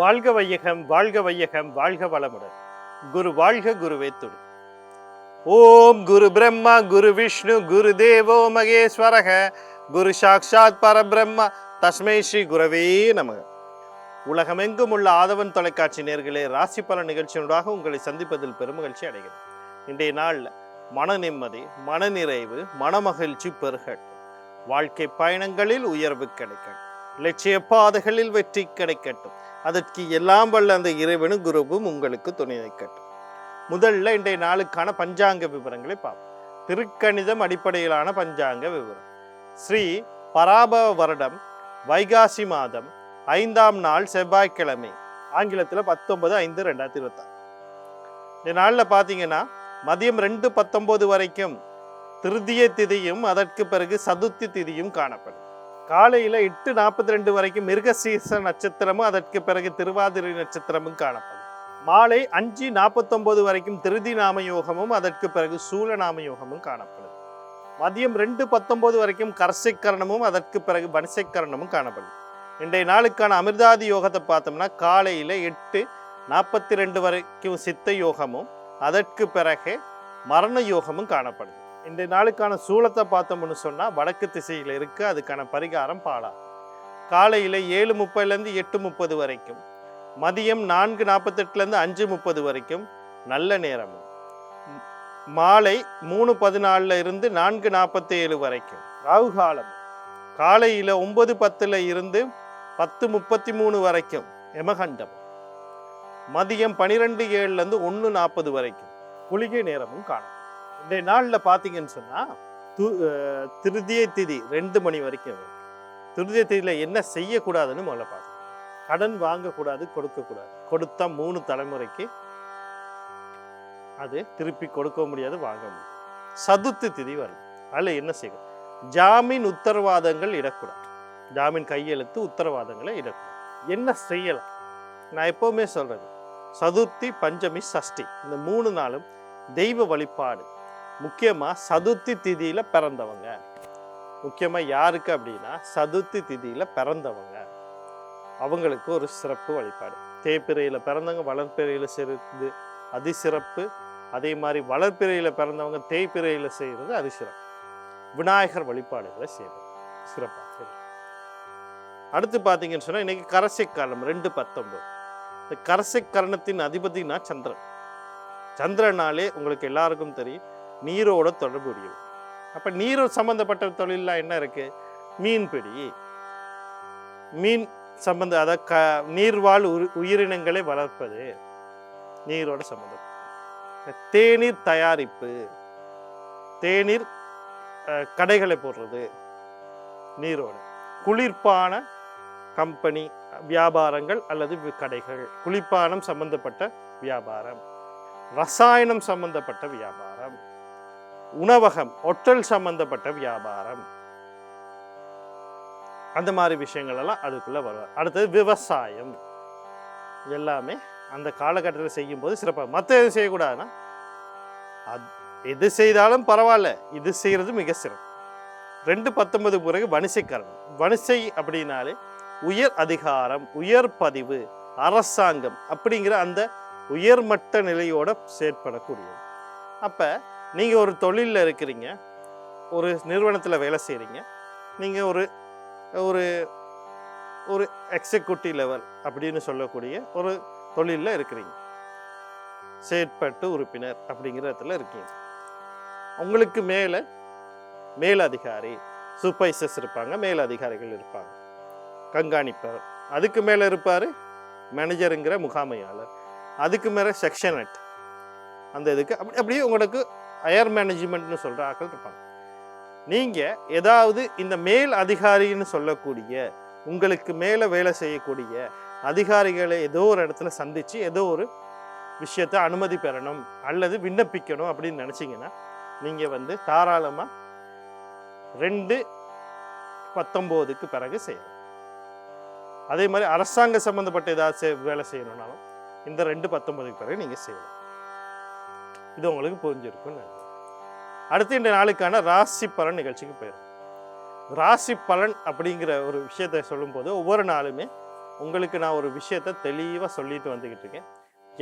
வாழ்க வையகம், வாழ்க வையகம், வாழ்க வளமுடன். குரு வாழ்க, குருவே துணை. ஓம் குரு பிரம்மா, குரு விஷ்ணு, குரு தேவோ மகேஸ்வரக, குரு சாக்ஷாத் பரபிரம்மா, தஸ்மை ஸ்ரீ குரவே நமக. உலகமெங்கும் உள்ள ஆதவன் தொலைக்காட்சி நேர்களே, ராசி பலன் நிகழ்ச்சியினூடாக உங்களை சந்திப்பதில் பெருமகிழ்ச்சி அடைகிறேன். இன்றைய நாளில் மன நிம்மதி, மனநிறைவு, மனமகிழ்ச்சி பெருகட்டும். வாழ்க்கை பயணங்களில் உயர்வு கிடைக்கட்டும். லட்சிய பாதைகளில் வெற்றி கிடைக்கட்டும். அதற்கு எல்லாம் வல்ல அந்த இறைவனும் குருவும் உங்களுக்கு துணை வைக்கட்டும். முதல்ல இன்றைய நாளுக்கான பஞ்சாங்க விவரங்களை பார்ப்போம். திருக்கணிதம் அடிப்படையிலான பஞ்சாங்க விவரம். ஸ்ரீ பராபவ வருடம் வைகாசி மாதம் 5ஆம் நாள் செவ்வாய்க்கிழமை, ஆங்கிலத்தில் 19/5/2026. இந்த நாளில் பார்த்தீங்கன்னா மதியம் 2:19 வரைக்கும் திருதிய திதியும் அதற்கு பிறகு சதுர்த்தி திதியும் காணப்படும். காலையில் 8:42 வரைக்கும் மிருகசீர்ஷ நட்சத்திரமும் அதற்கு பிறகு திருவாதிரை நட்சத்திரமும் காணப்படும். மாலை 5:49 வரைக்கும் திருதி நாம யோகமும் அதற்கு பிறகு சூல நாம யோகமும் காணப்படும். மதியம் 2:19 வரைக்கும் கரசைக்கரணமும் அதற்கு பிறகு வனிசைக்கரணமும் காணப்படும். இன்றைய நாளுக்கான அமிர்தாதி யோகத்தை பார்த்தோம்னா காலையில் 8:42 வரைக்கும் சித்த யோகமும் அதற்கு பிறகு மரண யோகமும் காணப்படும். இன்றைய நாளுக்கான சூலத்தை பார்த்தோம்னு சொன்னால் வடக்கு திசையில் இருக்குது. அதுக்கான பரிகாரம் பாலா. காலையில் 7:30 8:30 வரைக்கும், மதியம் 4:48 5:30 வரைக்கும் நல்ல நேரமும், மாலை 3:14 4:47 வரைக்கும் ராகு காலம், காலையில் 9:10 10:33 வரைக்கும் யமகண்டம், மதியம் 12:07 1:40 வரைக்கும் குளிகை நேரமும் காணும். இன்றைய நாளில் பார்த்தீங்கன்னு சொன்னால் திருதிய திதி 2 மணி வரைக்கும். திருதிய திதியில் என்ன செய்யக்கூடாதுன்னு முதல்ல பார்க்கணும். கடன் வாங்கக்கூடாது, கொடுக்கக்கூடாது. கொடுத்தா 3 தலைமுறைக்கு அது திருப்பி கொடுக்க முடியாது, வாங்க முடியாது. சதுர்த்தி திதி வரும். அதில் என்ன செய்யணும்? ஜாமீன் உத்தரவாதங்கள் இடக்கூடாது. ஜாமீன் கையெழுத்து உத்தரவாதங்களை இடக்கூடாது. என்ன செய்யலாம்? நான் எப்போவுமே சொல்கிறது, சதுர்த்தி பஞ்சமி சஷ்டி இந்த 3 நாளும் தெய்வ வழிபாடு. முக்கியமாக சதுர்த்தி திதியில் பிறந்தவங்க, முக்கியமாக யாருக்கு அப்படின்னா சதுர்த்தி திதியில் பிறந்தவங்க, அவங்களுக்கு ஒரு சிறப்பு வழிபாடு. தேய்பிறையில் பிறந்தவங்க வளர்ப்பிறையில் செய்கிறது அதிசிறப்பு. அதே மாதிரி வளர்ப்பிறையில் பிறந்தவங்க தேய்பிறையில் செய்கிறது அதிசிறப்பு. விநாயகர் வழிபாடுகளை செய்வது சிறப்பாக. அடுத்து பார்த்தீங்கன்னு சொன்னால் இன்றைக்கி கரசைக்கரணம் 2:19. இந்த கரசைக்கரணத்தின் அதிபதினா சந்திரன். சந்திரனாலே உங்களுக்கு எல்லாருக்கும் தெரியும் நீரோட தொடர்புடையது. அப்போ நீர் சம்பந்தப்பட்ட தொழிலெலாம் என்ன இருக்குது? மீன்பிடி, மீன் சம்பந்த அதாவது நீர்வாழ் உயிரினங்களை வளர்ப்பது நீரோட சம்பந்தம். தேநீர் தயாரிப்பு, தேநீர் கடைகளை போடுறது நீரோட. குளிர்பான கம்பெனி வியாபாரங்கள் அல்லது கடைகள், குளிர்பானம் சம்பந்தப்பட்ட வியாபாரம், ரசாயனம் சம்பந்தப்பட்ட வியாபாரம், உணவகம் ஹோட்டல் சம்பந்தப்பட்ட வியாபாரம், அந்த மாதிரி விஷயங்கள் எல்லாம் அதுக்குள்ள வரும். அடுத்தது விவசாயம். எல்லாமே அந்த காலகட்டத்தில் செய்யும் போது சிறப்பாக. மற்ற எது செய்யக்கூடாதுன்னா எது செய்தாலும் பரவாயில்ல, இது செய்கிறது மிக சிறப்பு. 2:19 பிறகு வணிசைக்கரணம். வணிசை அப்படின்னாலே உயர் அதிகாரம், உயர் பதிவு, அரசாங்கம் அப்படிங்கிற அந்த உயர்மட்ட நிலையோட செயற்படக்கூடியது. அப்போ நீங்கள் ஒரு தொழிலில் இருக்கிறீங்க, ஒரு நிறுவனத்தில் வேலை செய்கிறீங்க, நீங்கள் ஒரு ஒரு ஒரு எக்ஸிக்யூட்டிவ் லெவல் அப்படின்னு சொல்லக்கூடிய ஒரு தொழிலில் இருக்கிறீங்க, செயற்பட்டு உறுப்பினர் அப்படிங்கிற இடத்துல இருக்கீங்க. உங்களுக்கு மேலே மேலதிகாரி சூப்பர்வைசர்ஸ் இருப்பாங்க, மேலதிகாரிகள் இருப்பாங்க, கண்காணிப்பவர். அதுக்கு மேலே இருப்பார் மேனேஜருங்கிற முகாமையாளர், அதுக்கு மேலே செக்ஷன் ஹெட், அந்த இதுக்கு அப்படியே உங்களுக்கு ஹையர் மேனேஜ்மெண்ட்னு சொல்கிற ஆட்கள் இருப்பாங்க. நீங்கள் ஏதாவது இந்த மேல் அதிகாரின்னு சொல்லக்கூடிய உங்களுக்கு மேலே வேலை செய்யக்கூடிய அதிகாரிகளை ஏதோ ஒரு இடத்துல சந்தித்து ஏதோ ஒரு விஷயத்தை அனுமதி பெறணும் அல்லது விண்ணப்பிக்கணும் அப்படின்னு நினச்சிங்கன்னா நீங்கள் தாராளமாக 2:19 பிறகு செய்யலாம். அதே மாதிரி அரசாங்க சம்மந்தப்பட்ட ஏதாவது வேலை செய்யணும்னாலும் இந்த 2:19 பிறகு நீங்கள் செய்யலாம். இது உங்களுக்கு புரிஞ்சிருக்கும். அடுத்து இந்த நாளுக்கான ராசி பலன் நிகழ்ச்சிக்கு போயிடும். ராசி பலன் அப்படிங்கிற ஒரு விஷயத்தை சொல்லும்போது ஒவ்வொரு நாளுமே உங்களுக்கு நான் ஒரு விஷயத்த தெளிவாக சொல்லிட்டு வந்துக்கிட்டு இருக்கேன்.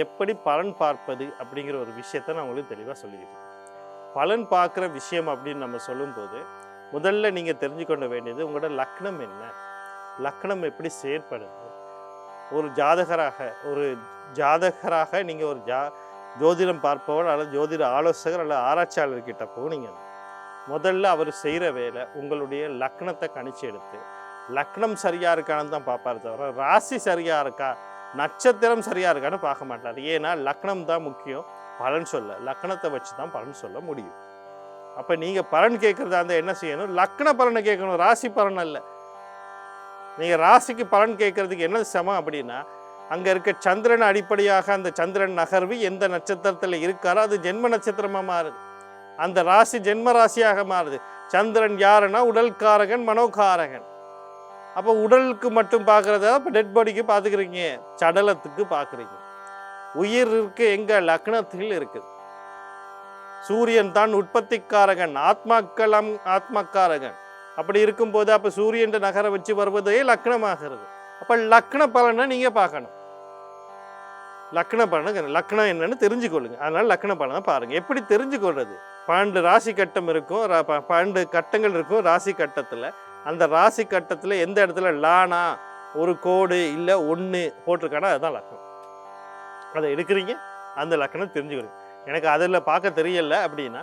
எப்படி பலன் பார்ப்பது அப்படிங்கிற ஒரு விஷயத்த நான் உங்களுக்கு தெளிவாக சொல்லிக்கிட்டு இருக்கேன். பலன் பார்க்குற விஷயம் அப்படின்னு நம்ம சொல்லும்போது முதல்ல நீங்கள் தெரிஞ்சுக்கொள்ள வேண்டியது உங்களோட லக்னம் என்ன, லக்னம் எப்படி செயற்படுது. ஒரு ஜாதகராக நீங்கள் ஒரு ஜோதிடம் பார்ப்பவர் அல்லது ஜோதிட ஆலோசகர் அல்லது ஆராய்ச்சியாளர்கிட்ட போனீங்க, முதல்ல அவர் செய்கிற வேலை உங்களுடைய லக்னத்தை கணிச்சு எடுத்து லக்னம் சரியாக இருக்கான்னு தான் பார்ப்பாரு தவிர ராசி சரியாக இருக்கா நட்சத்திரம் சரியாக இருக்கான்னு பார்க்க மாட்டார். ஏன்னா லக்னம் தான் முக்கியம், பலன் சொல்ல லக்னத்தை வச்சு தான் பலன் சொல்ல முடியும். அப்போ நீங்கள் பலன் கேட்குறதா இருந்தால் என்ன செய்யணும், லக்ன பலனை கேட்கணும், ராசி பலன் அல்ல. நீங்கள் ராசிக்கு பலன் கேட்குறதுக்கு என்ன சமம் அப்படின்னா, அங்கே இருக்க சந்திரன் அடிப்படையாக அந்த சந்திரன் நகர்வு எந்த நட்சத்திரத்தில் இருக்காரோ அது ஜென்ம நட்சத்திரமாக மாறுது, அந்த ராசி ஜென்ம ராசியாக மாறுது. சந்திரன் யாருன்னா உடல்காரகன் மனோகாரகன். அப்போ உடலுக்கு மட்டும் பார்க்குறதா இப்போ டெட் பாடிக்கு பார்த்துக்கிறீங்க, சடலத்துக்கு பார்க்குறீங்க. உயிர் இருக்கு எங்க லக்னத்தில் இருக்குது. சூரியன் தான் உற்பத்திக்காரகன், ஆத்மக்காரகன். அப்படி இருக்கும்போது அப்போ சூரியன் நகரை வச்சு வருவதே லக்னமாகிறது. அப்போ லக்ன பலனை நீங்கள் பார்க்கணும். லக்னம் என்னன்னு தெரிஞ்சுக்கொள்ளுங்க. அதனால லக்ன பலனை பாருங்க. எப்படி தெரிஞ்சுக்கொள்றது, 12 ராசி கட்டம் இருக்கும், 12 கட்டங்கள் இருக்கும் ராசி கட்டத்தில். அந்த ராசி கட்டத்தில் எந்த இடத்துல லானா ஒரு கோடு இல்லை 1 போட்டிருக்கானா அதுதான் லக்னம். அதை எடுக்கிறீங்க, அந்த லக்னம் தெரிஞ்சுக்கிறீங்க. எனக்கு அதில் பார்க்க தெரியல அப்படின்னா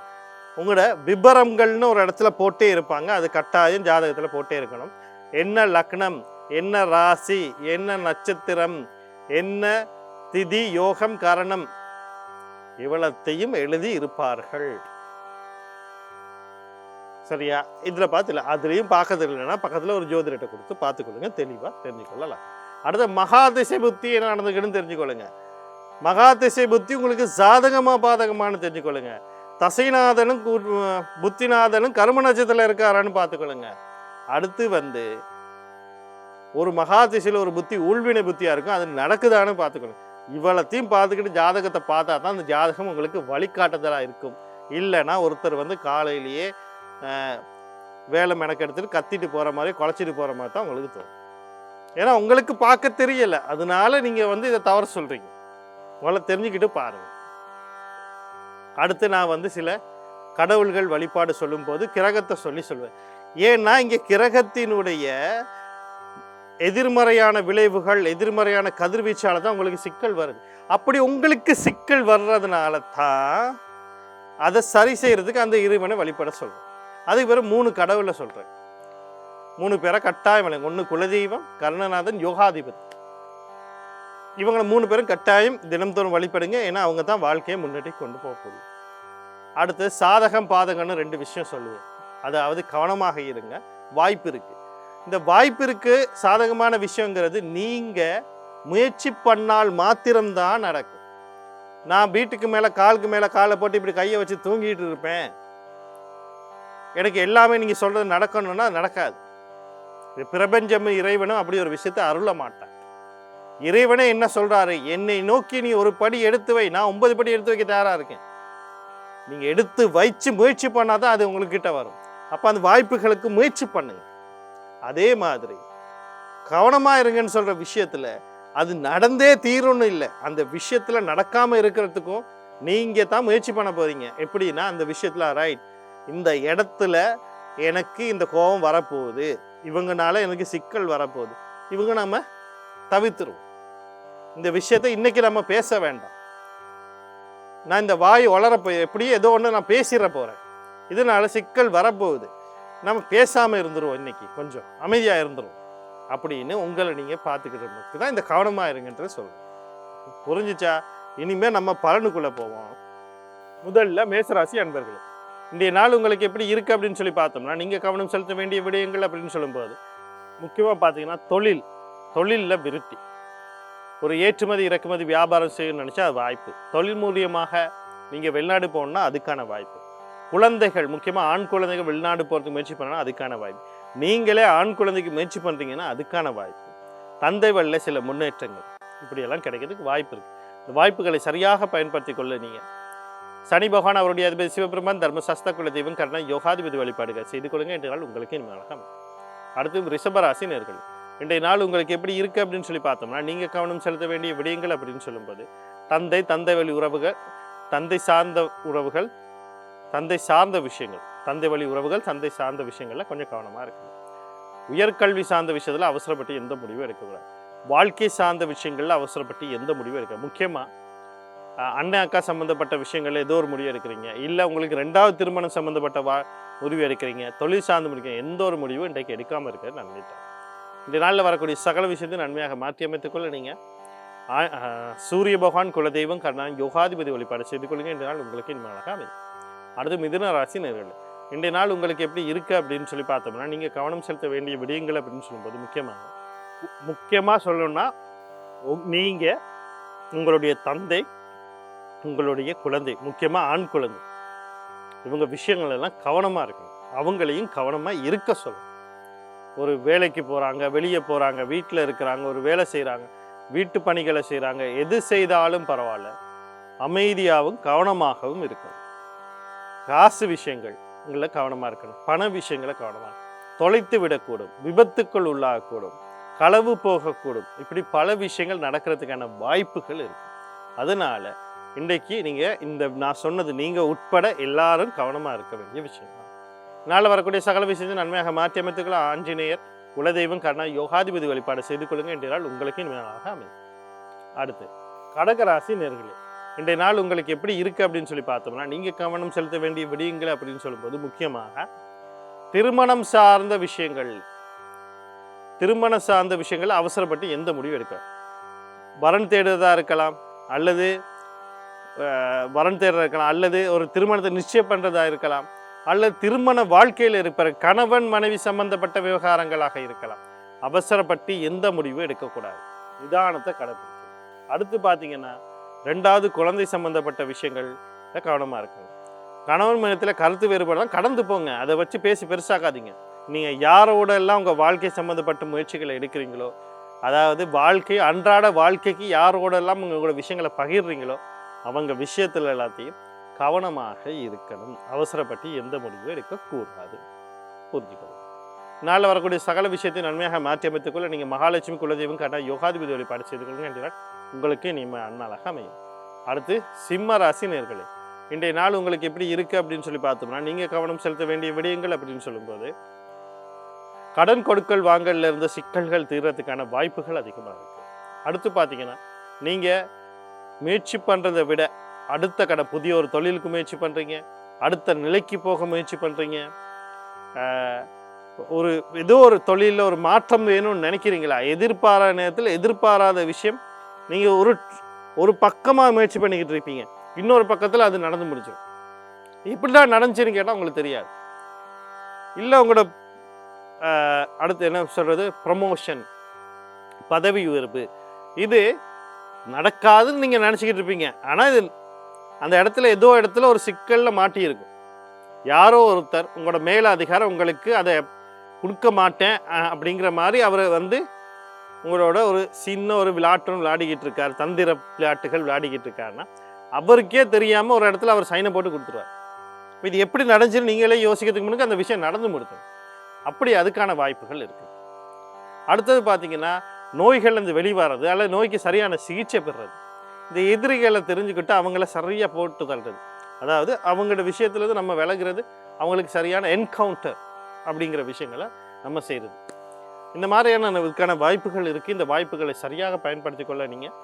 உங்களோட விபரங்கள்னு ஒரு இடத்துல போட்டே இருப்பாங்க, அது கட்டாயம் ஜாதகத்தில் போட்டே இருக்கணும். என்ன லக்னம், என்ன ராசி, என்ன நட்சத்திரம், என்ன திதி யோகம் கரணம், இவ்வளத்தையும் எழுதி இருப்பார்கள். சரியா? இதில் பார்த்துல அதுலேயும் பார்க்க தெரியலன்னா பக்கத்தில் ஒரு ஜோதிடத்தை கொடுத்து பார்த்துக்கொள்ளுங்க, தெளிவாக தெரிஞ்சுக்கொள்ளலாம். அடுத்த மகாதிசை புத்தி என்ன நடந்துக்கணும்னு தெரிஞ்சுக்கொள்ளுங்க. மகாதிசை புத்தி உங்களுக்கு சாதகமா பாதகமானு தெரிஞ்சுக்கொள்ளுங்க. தசைநாதனும் புத்திநாதனும் கர்ம நட்சத்திரத்தில் இருக்காரான்னு பார்த்துக்கொள்ளுங்க. அடுத்து ஒரு மகாதிசையில் ஒரு புத்தி ஊழ்வினை புத்தியாக இருக்கும், அது நடக்குதான்னு பார்த்துக்கொள்ளுங்க. இவ்வளத்தையும் பார்த்துக்கிட்டு ஜாதகத்தை பார்த்தா தான் அந்த ஜாதகம் உங்களுக்கு வழிகாட்டுதலாக இருக்கும். இல்லைன்னா ஒருத்தர் காலையிலேயே வேலை மெனக்கெடுத்துட்டு கத்திட்டு போகிற மாதிரி குலைச்சிட்டு போகிற மாதிரி தான் உங்களுக்கு தோணும். ஏன்னா உங்களுக்கு பார்க்க தெரியலை, அதனால நீங்கள் இதை தவறு சொல்கிறீங்க. உங்களை தெரிஞ்சுக்கிட்டு பாருங்க. அடுத்து நான் சில கடவுள்கள் வழிபாடு சொல்லும்போது கிரகத்தை சொல்லுவேன். ஏன்னா இங்கே கிரகத்தினுடைய எதிர்மறையான விளைவுகள், எதிர்மறையான கதிர்வீச்சால தான் உங்களுக்கு சிக்கல் வருது. அப்படி உங்களுக்கு சிக்கல் வர்றதுனால தான் அதை சரி செய்யறதுக்கு அந்த இறைவனை வழிபட சொல்றேன். அதுக்கு பிறகு 3 கடவுளை சொல்றேன். 3 பேரை கட்டாயம் விளங்க. 1 குலதெய்வம், கருணநாதன், யோகாதிபதி. இவங்களை 3 பேரும் கட்டாயம் தினம்தோறும் வழிபடுங்க. ஏன்னா அவங்க தான் வாழ்க்கையை முன்னாடி கொண்டு போக முடியும். அடுத்து சாதகம் பாதகம்னு 2 விஷயம் சொல்லுவேன். அதாவது கவனமாக இருங்க, வாய்ப்பு இருக்கு. இந்த வாய்ப்பிற்கு சாதகமான விஷயங்கிறது நீங்க முயற்சி பண்ணால் மாத்திரம்தான் நடக்கும். நான் வீட்டுக்கு மேலே காலுக்கு மேலே காலை போட்டு இப்படி கையை வச்சு தூங்கிட்டு இருப்பேன், எனக்கு எல்லாமே நீங்க சொல்றது நடக்கணும்னா நடக்காது. பிரபஞ்சமும் இறைவனும் அப்படி ஒரு விஷயத்தை அருள மாட்டான். இறைவனே என்ன சொல்றாரு, என்னை நோக்கி நீ ஒரு படி எடுத்து வை, நான் 9 படி எடுத்து வைக்க தயாரா இருக்கேன். நீங்க எடுத்து வச்சு முயற்சி பண்ணாதான் அது உங்ககிட்ட வரும். அப்ப அந்த வாய்ப்புகளுக்கு முயற்சி பண்ணுங்க. அதே மாதிரி கவனமா இருங்கன்னு சொல்ற விஷயத்துல அது நடந்தே தீரும்னு இல்லை, அந்த விஷயத்துல நடக்காம இருக்கிறதுக்கும் நீங்க தான் முயற்சி பண்ண போறீங்க. எப்படின்னா அந்த விஷயத்துல ரைட், இந்த இடத்துல எனக்கு இந்த கோபம் வரப்போகுது, இவங்கனால எனக்கு சிக்கல் வரப்போகுது, இவங்க நம்ம தவிர்த்துருவோம். இந்த விஷயத்தை இன்னைக்கு நம்ம பேச வேண்டாம். நான் இந்த வாய் வளரப்போ எப்படியே ஏதோ ஒன்று நான் பேசிட போறேன், இதனால சிக்கல் வரப்போகுது, நம்ம பேசாமல் இருந்துருவோம், இன்னைக்கு கொஞ்சம் அமைதியாக இருந்துருவோம் அப்படின்னு உங்களை நீங்கள் பார்த்துக்கிட்டு தான் இந்த கவனமாக இருங்கன்றது சொல்கிறேன். புரிஞ்சிச்சா? இனிமேல் நம்ம பலனுக்குள்ளே போவோம். முதல்ல மேசராசி அன்பர்கள், இன்றைய நாள் உங்களுக்கு எப்படி இருக்குது அப்படின்னு சொல்லி பார்த்தோம்னா, நீங்கள் கவனம் செலுத்த வேண்டிய விடயங்கள் அப்படின்னு சொல்லும்போது முக்கியமாக பார்த்தீங்கன்னா தொழிலில் விருத்தி, ஒரு ஏற்றுமதி இறக்குமதி வியாபாரம் செய்யணும்னு நினச்சா அது வாய்ப்பு. தொழில் மூலியமாக நீங்கள் வெளிநாடு போகணுன்னா அதுக்கான வாய்ப்பு. குழந்தைகள், முக்கியமாக ஆண் குழந்தைகள் வெளிநாடு போகிறதுக்கு முயற்சி பண்ணால் அதுக்கான வாய்ப்பு. நீங்களே ஆண் குழந்தைக்கு முயற்சி பண்ணுறீங்கன்னா அதுக்கான வாய்ப்பு. தந்தை வழியில் சில முன்னேற்றங்கள் இப்படியெல்லாம் கிடைக்கிறதுக்கு வாய்ப்பு இருக்குது. இந்த வாய்ப்புகளை சரியாக பயன்படுத்தி கொள்ள நீங்கள் சனி பகவான் அவருடைய அதிபதி சிவபெருமான் தர்மசாஸ்திர குல தெய்வம் கர்ண யோகாதிபதி வழிபாடுகள் செய்து கொள்ளுங்க. என்ற நாள் உங்களுக்கு இனிமேல். அடுத்து ரிஷபராசி நேர்கள், இன்றைய நாள் உங்களுக்கு எப்படி இருக்குது அப்படின்னு சொல்லி பார்த்தோம்னா, நீங்கள் கவனம் செலுத்த வேண்டிய விடயங்கள் அப்படின்னு சொல்லும்போது, தந்தை வழி உறவுகள், தந்தை சார்ந்த உறவுகள், தந்தை சார்ந்த விஷயங்கள், தந்தை வழி உறவுகள், தந்தை சார்ந்த விஷயங்கள்ல கொஞ்சம் கவனமாக இருக்கணும். உயர்கல்வி சார்ந்த விஷயத்தில் அவசரப்பட்டு எந்த முடிவும் எடுக்கக்கூடாது. வாழ்க்கை சார்ந்த விஷயங்கள்ல அவசரப்பட்டு எந்த முடிவும் எடுக்க. முக்கியமாக அண்ணன் அக்கா சம்மந்தப்பட்ட விஷயங்கள்ல ஏதோ ஒரு முடிவு எடுக்கிறீங்க, இல்லை உங்களுக்கு 2வது திருமணம் சம்மந்தப்பட்ட முடிவு எடுக்கிறீங்க, தொழில் சார்ந்து முடிக்கிறீங்க, எந்த ஒரு முடிவும் இன்றைக்கு எடுக்காமல் இருக்கிறது நன்மைத்தான். இந்த நாளில் வரக்கூடிய சகல விஷயத்தை நன்மையாக மாற்றி அமைத்துக்கொள்ள நீங்கள் சூரிய பகவான் குலதெய்வம் கர்ணன் யோகாதிபதி வழிபாடு செய்து கொள்ளுங்க. இந்த நாள் உங்களுக்கு இனிமையாக அமையும். அடுத்து மிதுன ராசி நேயர்களே, இன்றைய நாள் உங்களுக்கு எப்படி இருக்குது அப்படின்னு சொல்லி பார்த்தோம்னா, நீங்கள் கவனம் செலுத்த வேண்டிய விடயங்கள் அப்படின்னு சொல்லும்போது முக்கியமாக சொல்லணும்னா, நீங்கள் உங்களுடைய தந்தை, உங்களுடைய குழந்தை, முக்கியமாக ஆண் குழந்தை, இவங்க விஷயங்கள் எல்லாம் கவனமாக இருக்கணும். அவங்களையும் கவனமாக இருக்க சொல்லணும். ஒரு வேலைக்கு போகிறாங்க, வெளியே போகிறாங்க, வீட்டில் இருக்கிறாங்க, ஒரு வேலை செய்கிறாங்க, வீட்டு பணிகளை செய்கிறாங்க, எது செய்தாலும் பரவாயில்ல, அமைதியாகவும் கவனமாகவும் இருக்கணும். காசு விஷயங்கள் உங்களை கவனமாக இருக்கணும். பண விஷயங்களை கவனமாக, தொலைத்து விடக்கூடும், விபத்துக்கள் உள்ளாகக்கூடும், களவு போகக்கூடும், இப்படி பல விஷயங்கள் நடக்கிறதுக்கான வாய்ப்புகள் இருக்கு. அதனால இன்றைக்கு நீங்கள் நான் சொன்னது நீங்கள் உட்பட எல்லாரும் கவனமாக இருக்க வேண்டிய விஷயம். நாளில் வரக்கூடிய சகல விஷயத்தை நன்மையாக மாற்றி அமைத்துக்கலாம். ஆஞ்சநேயர் குலதெய்வம் கர்ணன் யோகாதிபதி வழிபாடு செய்து கொள்ளுங்க. இன்றைய நாள் உங்களுக்கு இனிமையாக அமையும். அடுத்து கடகராசி நேயர்களே, இன்றைய நாள் உங்களுக்கு எப்படி இருக்குது அப்படின்னு சொல்லி பார்த்தோம்னா, நீங்கள் கவனம் செலுத்த வேண்டிய விடயங்கள் அப்படின்னு சொல்லும்போது முக்கியமாக திருமணம் சார்ந்த விஷயங்கள் அவசரப்பட்டு எந்த முடிவு எடுக்க. வரன் தேடுறதா இருக்கலாம், அல்லது அல்லது ஒரு திருமணத்தை நிச்சயம் பண்ணுறதா இருக்கலாம், அல்லது திருமண வாழ்க்கையில் இருப்ப கணவன் மனைவி சம்பந்தப்பட்ட விவகாரங்களாக இருக்கலாம். அவசரப்பட்டு எந்த முடிவும் எடுக்கக்கூடாது. நிதானத்தை கடைபிடிக்கணும். அடுத்து பார்த்தீங்கன்னா 2வது குழந்தை சம்பந்தப்பட்ட விஷயங்கள் கவனமாக இருக்கணும். கணவன் மனத்தில் கருத்து வேறுபாடு கடந்து போங்க, அதை வச்சு பேசி பெருசாக்காதீங்க. நீங்கள் யாரோட எல்லாம் உங்கள் வாழ்க்கை சம்மந்தப்பட்ட முயற்சிகளை எடுக்கிறீங்களோ, அதாவது அன்றாட வாழ்க்கைக்கு யாரோடெல்லாம் உங்களோட விஷயங்களை பகிர்றீங்களோ, அவங்க விஷயத்தில் எல்லாத்தையும் கவனமாக இருக்கணும். அவசரப்பட்டு எந்த முடிவும் எடுக்கக்கூடாது. புரிஞ்சுக்கணும். நாளில் வரக்கூடிய சகல விஷயத்தை நன்மையாக மாற்றி அமைத்துக்கொள்ள நீங்கள் மகாலட்சுமி குலதெய்வம் கர்ணன் யோகாதிபதி வழிபாடு செய்து கொள்ளுங்க. என்றால் உங்களுக்கு இனிமே அந்நாளாக அமையும். அடுத்து சிம்ம ராசி நேயர்களே, இன்றைய நாள் உங்களுக்கு எப்படி இருக்குது அப்படின்னு சொல்லி பார்த்தோம்னா, நீங்கள் கவனம் செலுத்த வேண்டிய விடயங்கள் அப்படின்னு சொல்லும்போது, கடன் கொடுக்கல் வாங்கல இருந்த சிக்கல்கள் தீர்றதுக்கான வாய்ப்புகள் அதிகமாக இருக்குது. அடுத்து பார்த்தீங்கன்னா, நீங்கள் முயற்சி பண்ணுறதை விட அடுத்த புதிய ஒரு தொழிலுக்கு முயற்சி பண்ணுறீங்க, அடுத்த நிலைக்கு போக முயற்சி பண்ணுறீங்க, ஏதோ ஒரு தொழிலில் ஒரு மாற்றம் வேணும்னு நினைக்கிறீங்களா, எதிர்பாராத நேரத்தில் எதிர்பாராத விஷயம் நீங்கள் ஒரு பக்கமாக முயற்சி பண்ணிக்கிட்டு இருப்பீங்க, இன்னொரு பக்கத்தில் அது நடந்து முடிச்சிடும். இப்படிதான் நடந்துச்சுன்னு கேட்டால் உங்களுக்கு தெரியாது. இல்லை உங்களோட அடுத்து என்ன சொல்கிறது, ப்ரமோஷன், பதவி உயர்வு, இது நடக்காதுன்னு நீங்கள் நினச்சிக்கிட்டு இருப்பீங்க. ஆனால் இது அந்த இடத்துல ஒரு சிக்கலில் மாட்டியிருக்கும். யாரோ ஒருத்தர் உங்களோட மேல அதிகாரம் உங்களுக்கு அதை கொடுக்க மாட்டேன் அப்படிங்கிற மாதிரி அவர் உங்களோட ஒரு சின்ன ஒரு விளையாடிக்கிட்டு இருக்கார், தந்திர விளையாட்டுகள் விளையாடிக்கிட்டு இருக்காருன்னா அவருக்கே தெரியாமல் ஒரு இடத்துல அவர் சைனை போட்டு கொடுத்துருவார். இது எப்படி நடந்துச்சுன்னு நீங்களே யோசிக்கிறதுக்கு முன்னாடி அந்த விஷயம் நடந்து முடியும். அப்படி அதுக்கான வாய்ப்புகள் இருக்குது. அடுத்தது பார்த்தீங்கன்னா, நோய்கள் வெளிவரது அல்லது நோய்க்கு சரியான சிகிச்சை பெறுறது, இந்த எதிரிகளை தெரிஞ்சுக்கிட்டு அவங்கள சரியாக போட்டு தள்ளுறது, அதாவது அவங்களோட விஷயத்துலேருந்து நம்ம விலகிறது, அவங்களுக்கு சரியான என்கவுண்டர் அப்படிங்கிற விஷயங்களை நம்ம செய்கிறது. இந்த மாதிரியான இதுக்கான வாய்ப்புகள் இருக்குது. இந்த வாய்ப்புகளை சரியாக பயன்படுத்தி கொள்ள நீங்கள்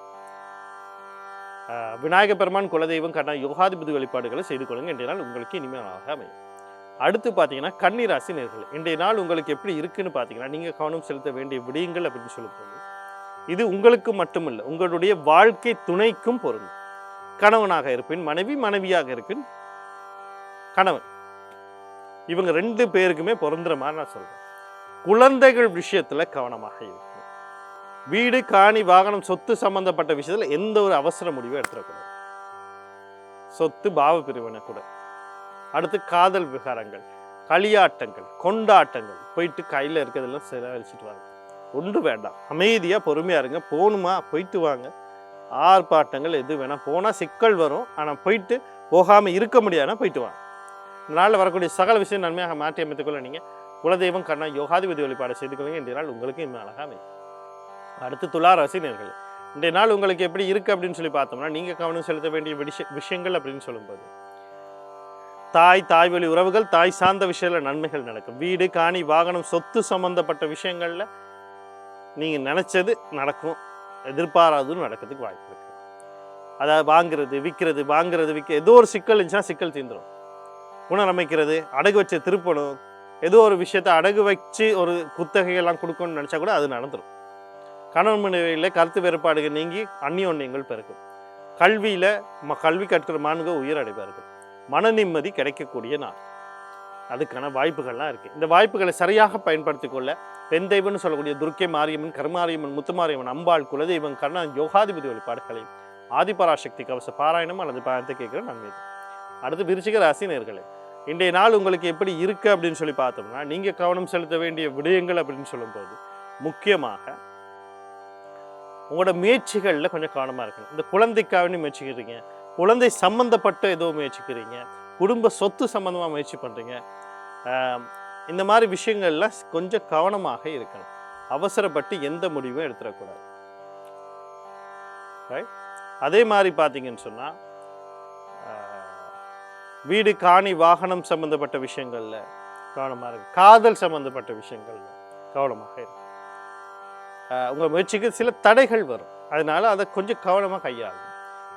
விநாயக பெருமான் குலதெய்வம் கர்ணன் யோகாதிபதி வழிபாடுகளை செய்து கொள்ளுங்க. இன்றைய நாள் உங்களுக்கு இனிமையாக அமையும். அடுத்து பார்த்தீங்கன்னா, கன்னிராசி நேயர்களே, இன்றைய நாள் உங்களுக்கு எப்படி இருக்குன்னு பார்த்தீங்கன்னா, நீங்கள் கவனம் செலுத்த வேண்டிய விடயங்கள் அப்படின்னு சொல்லும்போது, இது உங்களுக்கு மட்டுமில்லை, உங்களுடைய வாழ்க்கை துணைக்கும் பொருந்தும். கணவனாக இருப்பின் மனைவி, மனைவியாக இருப்பின் கணவன், இவங்க 2 பேருக்குமே பொருந்துற மாதிரி நான் சொல்றேன். குழந்தைகள் விஷயத்துல கவனமாக இருக்கணும். வீடு, காணி, வாகனம், சொத்து சம்பந்தப்பட்ட விஷயத்துல எந்த ஒரு அவசர முடிவும் எடுத்துடக்கூடாது. சொத்து பாவ பிரிவினை கூட. அடுத்து காதல் விகாரங்கள், களியாட்டங்கள், கொண்டாட்டங்கள், போயிட்டு கையில் இருக்கிறதெல்லாம் செலவழிச்சிட்டு வாங்க. ஒன்று வேண்டாம், அமைதியாக பொறுமையாக இருங்க. போகணுமா போயிட்டு வாங்க. ஆர்ப்பாட்டங்கள் எது வேணால், போனால் சிக்கல் வரும், ஆனால் போயிட்டு போகாமல் இருக்க முடியாதுன்னா போயிட்டு வாங்க. நாளில் வரக்கூடிய சகல விஷயம் நன்மையாக மாற்றி அமைத்துக்கொள்ள நீங்கள் குலதெய்வம் கண்ணா யோகாதிபதி வழிபாடு செய்து கொள்ளுங்க. இன்றைய நாள் உங்களுக்கு இன்னும் அழகாக அமையும். அடுத்து துலா ராசி நேயர்களே, இன்றைய நாள் உங்களுக்கு எப்படி இருக்குது அப்படின்னு சொல்லி பார்த்தோம்னா, நீங்கள் கவனம் செலுத்த வேண்டிய விஷயங்கள் அப்படின்னு சொல்லும்போது, தாய் வழி உறவுகள், தாய் சார்ந்த விஷயத்தில் நன்மைகள் நடக்கும். வீடு, காணி, வாகனம், சொத்து சம்பந்தப்பட்ட விஷயங்களில் நீங்கள் நினச்சது நடக்கும், எதிர்பாராததும் நடக்கிறதுக்கு வாய்ப்பு இருக்குது. அதாவது வாங்குறது விற்க ஏதோ ஒரு சிக்கல் இருந்துச்சுன்னா சிக்கல் தீர்ந்துடும். புனரமைக்கிறது, அடகு வச்ச திருப்பணும், ஏதோ ஒரு விஷயத்தை அடகு வச்சு ஒரு குத்தகையெல்லாம் கொடுக்கணும்னு நினச்சா கூட அது நடந்துடும். கணவன் மனைவியில் கருத்து வேறுபாடுகள் நீங்கி அந்நியோன்யங்கள் பெருக்கும். கல்வியில் கல்வி கற்கிற மாணவர்கள் உயரடைவார்கள். மன நிம்மதி கிடைக்கக்கூடிய நாள், அதுக்கான வாய்ப்புகள்லாம் இருக்குது. இந்த வாய்ப்புகளை சரியாக பயன்படுத்தி கொள்ள பெண் தெய்வம்னு சொல்லக்கூடிய துர்க்கை மாரியம்மன், கருமாரியம்மன், முத்துமாரியம்மன், அம்பாள், குலதெய்வம், கர்ணன், யோகாதிபதி வழிபாடுகளையும் ஆதிபராசக்தி கவச பாராயணம் அல்லது பாராயணத்தை கேட்குற நன்மை. அடுத்து விருச்சிக ராசி நேயர்களே, இன்றைய நாள் உங்களுக்கு எப்படி இருக்குது அப்படின்னு சொல்லி பார்த்தோம்னா, நீங்கள் கவனம் செலுத்த வேண்டிய விடயங்கள் அப்படின்னு சொல்லும்போது முக்கியமாக உங்களோட முயற்சிகளில் கொஞ்சம் கவனமாக இருக்கணும். இந்த குழந்தைக்காக முயற்சிக்கிறீங்க, குழந்தை சம்மந்தப்பட்ட ஏதோ முயற்சிக்கிறீங்க, குடும்ப சொத்து சம்மந்தமாக முயற்சி பண்ணுறீங்க, இந்த மாதிரி விஷயங்கள்லாம் கொஞ்சம் கவனமாக இருக்கணும். அவசரப்பட்டு எந்த முடிவும் எடுத்துடக்கூடாது. ரைட்? அதே மாதிரி பார்த்தீங்கன்னு சொன்னால், வீடு, காணி, வாகனம் சம்மந்தப்பட்ட விஷயங்களில் கவனமாக இருக்கு. காதல் சம்மந்தப்பட்ட விஷயங்களில் கவனமாக இருக்கு. உங்கள் முயற்சிக்கு சில தடைகள் வரும், அதனால அதை கொஞ்சம் கவனமாக கையாளுங்க.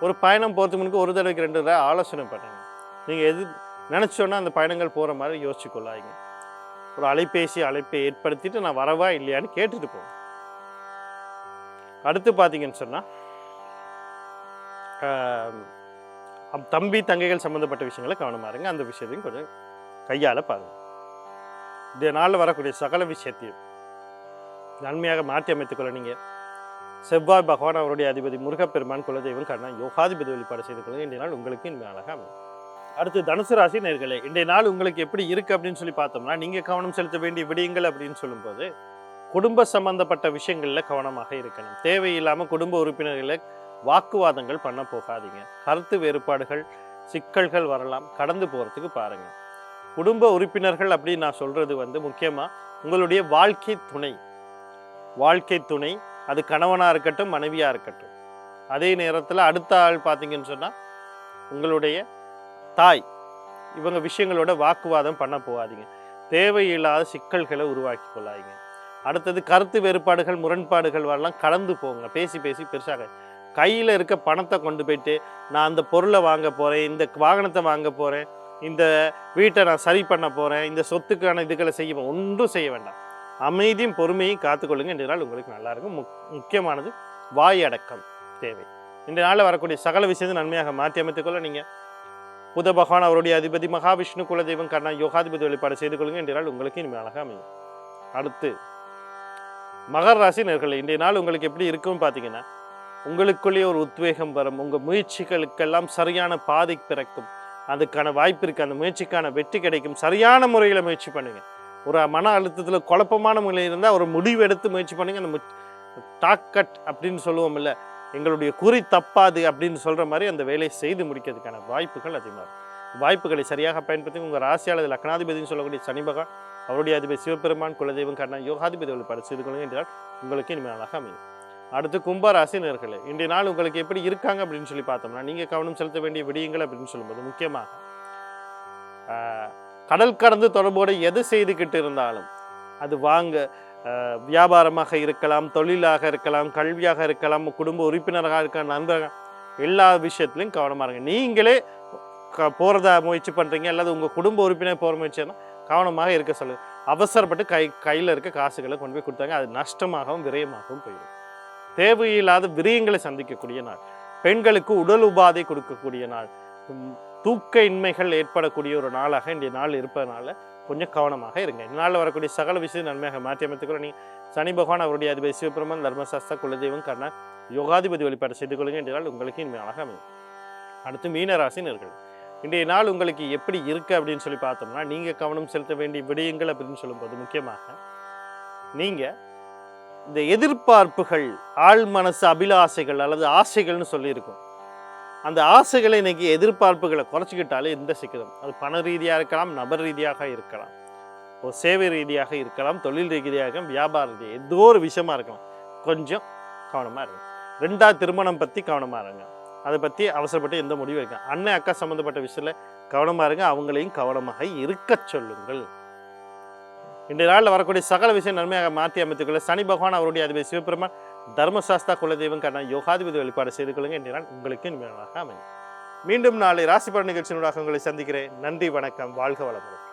ஒரு பயணம் போகிறதுக்கு முன்னாடி ஒரு தடவைக்கு 2 தடவை ஆலோசனை பண்ணுங்க. நீங்கள் எது நினச்சோன்னா அந்த பயணங்கள் போகிற மாதிரி யோசிச்சு கொள்ளாதீங்க. ஒரு அழைப்பை ஏற்படுத்திட்டு நான் வரவா இல்லையான்னு கேட்டுட்டு போங்க. அடுத்து பார்த்தீங்கன்னு சொன்னால், தம்பி தங்கைகள் சம்மந்தப்பட்ட விஷயங்களை கவனமாக இருங்க. அந்த விஷயத்தையும் கொஞ்சம் கையால் பாருங்க. இந்த நாளில் வரக்கூடிய சகல விஷயத்தையும் நன்மையாக மாற்றி அமைத்துக்கொள்ள நீங்கள் செவ்வாய் பகவான், அவருடைய அதிபதி முருகப்பெருமான், குலதெய்வம் கர்ணன், யோகாதிபதி வழிபாடு செய்து கொள்ளுங்க. இன்றைய நாள் உங்களுக்கு இன்றைய அழகாக அமையும். அடுத்து தனுசு ராசி நேயர்களே, இன்றைய நாள் உங்களுக்கு எப்படி இருக்குது அப்படின்னு சொல்லி பார்த்தோம்னா, நீங்கள் கவனம் செலுத்த வேண்டிய விடயங்கள் அப்படின்னு சொல்லும்போது, குடும்ப சம்பந்தப்பட்ட விஷயங்களில் கவனமாக இருக்கணும். தேவையில்லாமல் குடும்ப உறுப்பினர்களை வாக்குவாதங்கள் பண்ண போகாதீங்க. கருத்து வேறுபாடுகள், சிக்கல்கள் வரலாம், கடந்து போகிறதுக்கு பாருங்கள். குடும்ப உறுப்பினர்கள் அப்படின்னு நான் சொல்கிறது முக்கியமாக உங்களுடைய வாழ்க்கை துணை, அது கணவனாக இருக்கட்டும், மனைவியாக இருக்கட்டும். அதே நேரத்தில் அடுத்த ஆள் பார்த்தீங்கன்னு சொன்னால் உங்களுடைய தாய், இவங்க விஷயங்களோட வாக்குவாதம் பண்ண போகாதீங்க. தேவையில்லாத சிக்கல்களை உருவாக்கி கொள்ளாதீங்க. அடுத்தது கருத்து வேறுபாடுகள், முரண்பாடுகள் வரலாம், கடந்து போங்க. பேசி பெருசாக கையில் இருக்க பணத்தை கொண்டு போயிட்டு நான் அந்த பொருளை வாங்க போகிறேன், இந்த வாகனத்தை வாங்க போகிறேன், இந்த வீட்டை நான் சரி பண்ண போகிறேன், இந்த சொத்துக்கான இதுகளை ஒன்றும் செய்ய வேண்டாம். அமைதியும் பொறுமையும் காத்துக்கொள்ளுங்க. இன்றைய நாள் உங்களுக்கு நல்லா இருக்கும். முக்கியமானது வாய் அடக்கம் தேவை. இன்றைய நாளில் வரக்கூடிய சகல விஷயத்தை நன்மையாக மாற்றி அமைத்துக்கொள்ள நீங்கள் புத பகவான், அவருடைய அதிபதி மகாவிஷ்ணு, குலதெய்வம் கர்ணன், யோகாதிபதி வழிபாடு செய்து கொள்ளுங்க. இன்றைய நாள் உங்களுக்கு இனிமேல் அழகாக அமையும். அடுத்து மகர ராசி நேயர்களே, இன்றைய நாள் உங்களுக்கு எப்படி இருக்குன்னு பார்த்தீங்கன்னா, உங்களுக்குள்ளேயே ஒரு உத்வேகம் வரும். உங்கள் முயற்சிகளுக்கெல்லாம் சரியான பாதை பிறக்கும். அதுக்கான வாய்ப்பு இருக்குது. அந்த முயற்சிக்கான வெற்றி கிடைக்கும். சரியான முறையில் முயற்சி பண்ணுங்கள். ஒரு மன அழுத்தத்தில் குழப்பமான முறையில் இருந்தால் ஒரு முடிவு எடுத்து முயற்சி பண்ணுங்கள். அந்த டாக்கட் அப்படின்னு சொல்லுவோம் இல்லை, எங்களுடைய குறி தப்பாது அப்படின்னு சொல்கிற மாதிரி அந்த வேலையை செய்து முடிக்கிறதுக்கான வாய்ப்புகள் அதிகமாக இருக்கும். வாய்ப்புகளை சரியாக பயன்படுத்தி உங்கள் ராசியாளர் லக்னாதிபதினு சொல்லக்கூடிய சனி பகவான், அவருடைய அதிபதி சிவபெருமான், குலதெய்வம் கர்ணன், யோகாதிபதி வழிபாடு செய்து கொள்ளுங்க. என்றால் உங்களுக்கு இனிமேல் அழகாக அமையும். அடுத்து கும்பராசி நேயர்களே, இன்றைய நாள் உங்களுக்கு எப்படி இருக்காங்க அப்படின்னு சொல்லி பார்த்தோம்னா, நீங்கள் கவனம் செலுத்த வேண்டிய விடயங்கள் அப்படின்னு சொல்லும்போது முக்கியமாக கடல் கடந்து தொடர்போடு எது செய்துக்கிட்டு இருந்தாலும், அது வியாபாரமாக இருக்கலாம், தொழிலாக இருக்கலாம், கல்வியாக இருக்கலாம், குடும்ப உறுப்பினராக இருக்கலாம், நண்பர்கள், எல்லா விஷயத்துலையும் கவனமாக இருங்க. நீங்களே போகிறதா முயற்சி பண்ணுறீங்க அல்லது உங்கள் குடும்ப உறுப்பினர் போகிற முயற்சினா கவனமாக இருக்க சொல்லுங்கள். அவசரப்பட்டு கையில் இருக்க காசுகளை கொண்டு போய் கொடுத்தாங்க, அது நஷ்டமாகவும் விரயமாகவும் போயிடும். தேவையில்லாத விரயங்களை சந்திக்கக்கூடிய நாள். பெண்களுக்கு உடல் உபாதை கொடுக்கக்கூடிய நாள். தூக்க இன்மைகள் ஏற்படக்கூடிய ஒரு நாளாக இன்றைய நாள் இருப்பதனால கொஞ்சம் கவனமாக இருங்க. இந்த நாளில் வரக்கூடிய சகல விஷயம் நன்மையாக மாற்றி அமைத்துக்கொள்ள நீங்கள் சனி பகவான், அவருடைய அதிபதி சிவபெருமான், தர்மசாஸ்திர, குலதெய்வம் கர்ணன், யோகாதிபதி வழிபாடு செய்து கொள்ளுங்க. இன்றைய நாள் உங்களுக்கு இனிமையாக அமையும். அடுத்து மீனராசி நேயர்களே, இன்றைய நாள் உங்களுக்கு எப்படி இருக்குது அப்படின்னு சொல்லி பார்த்தோம்னா, நீங்கள் கவனம் செலுத்த வேண்டிய விடயங்கள் அப்படின்னு சொல்லும்போது முக்கியமாக நீங்கள் இந்த எதிர்பார்ப்புகள், ஆழ் மனசு அபிலாசைகள் அல்லது ஆசைகள்னு சொல்லியிருக்கோம். அந்த ஆசைகளை இன்னைக்கு எதிர்பார்ப்புகளை குறைச்சிக்கிட்டாலே எந்த சிக்கலும், அது பண ரீதியாக இருக்கலாம், நபர் ரீதியாக இருக்கலாம். ஒரு சேவை ரீதியாக இருக்கலாம், தொழில் ரீதியாக, வியாபார ரீதியாக, ஏதோ ஒரு விஷயமா இருக்கலாம். கொஞ்சம் கவனமாக இருங்க. 2வது திருமணம் பற்றி கவனமாக இருங்க. அதை பற்றி அவசரப்பட்டு எந்த முடிவும் இருக்க. அண்ணன் அக்கா சம்மந்தப்பட்ட விஷயத்தில் கவனமாக இருங்க. அவங்களையும் கவனமாக இருக்க சொல்லுங்கள். இன்றைய நாளில் வரக்கூடிய சகல விஷயம் நன்மையாக மாற்றி அமைத்துக்கொள்ள சனி பகவான் அவருடைய அதிபதி சிவபெருமான் தர்மசாஸ்தா குலதெய்வம் காரண யோகாதிபதி வழிபாடு செய்து கொள்ளுங்க. இன்றைய நாள் உங்களுக்கு இனிமையாக அமையும். மீண்டும் நாளை ராசி பலன் நிகழ்ச்சியினூடாக உங்களை சந்திக்கிறேன். நன்றி, வணக்கம், வாழ்க வளமுடன்.